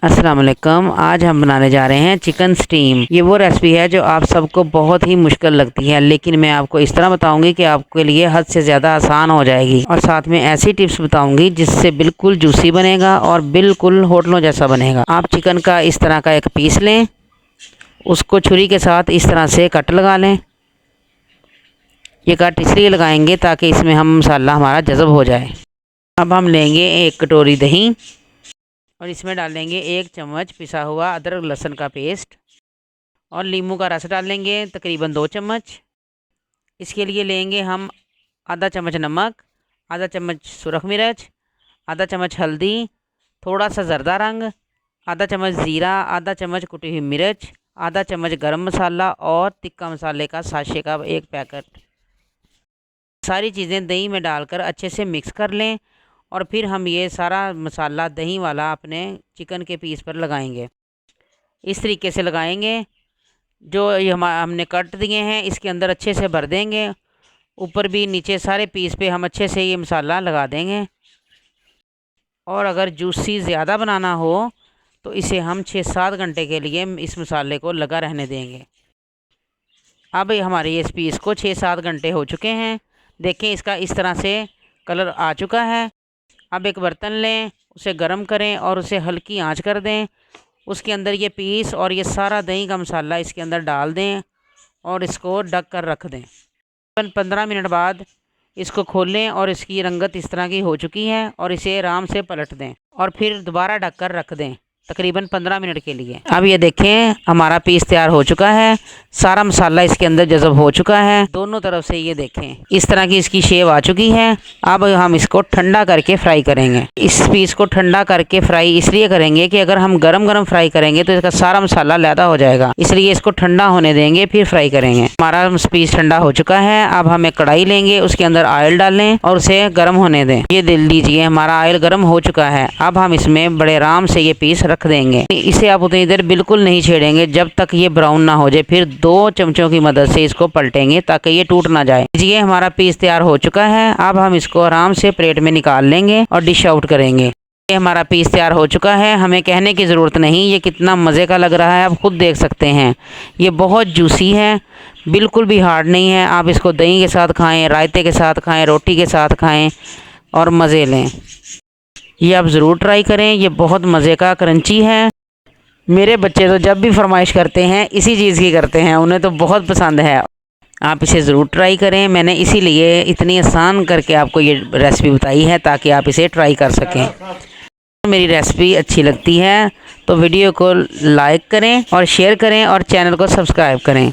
अस्सलाम वालेकुम। आज हम बनाने जा रहे हैं चिकन स्टीम। ये वो रेसिपी है जो आप सबको बहुत ही मुश्किल लगती है, लेकिन मैं आपको इस तरह बताऊंगी कि आपके लिए हद से ज़्यादा आसान हो जाएगी। और साथ में ऐसी टिप्स बताऊंगी जिससे बिल्कुल जूसी बनेगा और बिल्कुल होटलों जैसा बनेगा। आप चिकन का इस तरह का एक पीस लें, उसको छुरी के साथ इस तरह से कट लगा लें। ये कट इसलिए लगाएंगे ताकि इसमें हम मसाला हमारा जज़ब हो जाए। अब हम लेंगे एक कटोरी दही और इसमें डालेंगे 1 चम्मच पिसा हुआ अदरक लहसुन का पेस्ट और नींबू का रस डालेंगे तकरीबन 2 चम्मच। इसके लिए लेंगे हम आधा चम्मच नमक, आधा चम्मच सुरख मिर्च, आधा चम्मच हल्दी, थोड़ा सा ज़र्दा रंग, आधा चम्मच ज़ीरा, आधा चम्मच कुटी हुई मिर्च, आधा चम्मच गरम मसाला और तिक्का मसाले का साशे का 1 पैकेट। सारी चीज़ें दही में डालकर अच्छे से मिक्स कर लें और फिर हम ये सारा मसाला दही वाला अपने चिकन के पीस पर लगाएंगे। इस तरीके से लगाएंगे। जो ये हमने कट दिए हैं इसके अंदर अच्छे से भर देंगे। ऊपर भी नीचे सारे पीस पे हम अच्छे से ये मसाला लगा देंगे। और अगर जूसी ज़्यादा बनाना हो तो इसे हम 6-7 घंटे के लिए इस मसाले को लगा रहने देंगे। अब हमारे इस पीस को 6-7 घंटे हो चुके हैं। देखें इसका इस तरह से कलर आ चुका है। अब एक बर्तन लें, उसे गर्म करें और उसे हल्की आंच कर दें। उसके अंदर ये पीस और ये सारा दही का मसाला इसके अंदर डाल दें और इसको ढक कर रख दें। 15 मिनट बाद इसको खोलें और इसकी रंगत इस तरह की हो चुकी है और इसे आराम से पलट दें और फिर दोबारा ढक कर रख दें तकरीबन 15 मिनट के लिए। अब ये देखें हमारा पीस तैयार हो चुका है। सारा मसाला इसके अंदर जज़ब हो चुका है। दोनों तरफ से ये देखें इस तरह की इसकी शेप आ चुकी है। अब हम इसको ठंडा करके फ्राई करेंगे। इस पीस को ठंडा करके फ्राई इसलिए करेंगे कि अगर हम गरम गरम फ्राई करेंगे तो इसका सारा मसाला लैदा हो जाएगा, इसलिए इसको ठंडा होने देंगे फिर फ्राई करेंगे। हमारा पीस ठंडा हो चुका है। अब हम एक कढ़ाई लेंगे, उसके अंदर ऑयल डालें और उसे गर्म होने दें। ये दिल लीजिए हमारा ऑयल गर्म हो चुका है। अब हम इसमें बड़े आराम से ये पीस रख देंगे। इसे आप उतनी देर बिल्कुल नहीं छेड़ेंगे जब तक ये ब्राउन ना हो जाए। फिर 2 चमचों की मदद से इसको पलटेंगे ताकि ये टूट ना जाए। ये हमारा पीस तैयार हो चुका है। अब हम इसको आराम से प्लेट में निकाल लेंगे और डिश आउट करेंगे। ये हमारा पीस तैयार हो चुका है। हमें कहने की ज़रूरत नहीं, ये कितना मज़े का लग रहा है, आप खुद देख सकते हैं। ये बहुत जूसी है, बिल्कुल भी हार्ड नहीं है। आप इसको दही के साथ खाएं, रायते के साथ खाएं, रोटी के साथ खाएं और मज़े लें। ये आप ज़रूर ट्राई करें। ये बहुत मज़े का क्रंची है। मेरे बच्चे तो जब भी फरमाइश करते हैं इसी चीज़ की करते हैं, उन्हें तो बहुत पसंद है। आप इसे ज़रूर ट्राई करें। मैंने इसीलिए इतनी आसान करके आपको ये रेसिपी बताई है ताकि आप इसे ट्राई कर सकें। मेरी रेसिपी अच्छी लगती है तो वीडियो को लाइक करें और शेयर करें और चैनल को सब्सक्राइब करें।